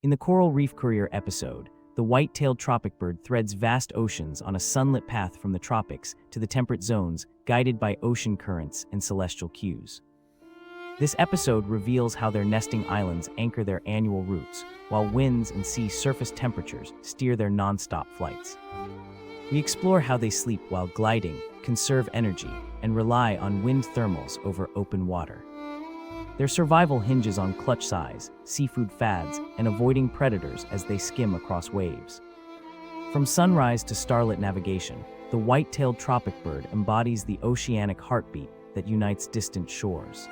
In the Coral Reef Courier episode, the white-tailed tropicbird threads vast oceans on a sunlit path from the tropics to the temperate zones, guided by ocean currents and celestial cues. This episode reveals how their nesting islands anchor their annual routes, while winds and sea surface temperatures steer their non-stop flights. We explore how they sleep while gliding, conserve energy, and rely on wind thermals over open water. Their survival hinges on clutch size, seafood fads, and avoiding predators as they skim across waves. From sunrise to starlit navigation, the white-tailed tropicbird embodies the oceanic heartbeat that unites distant shores.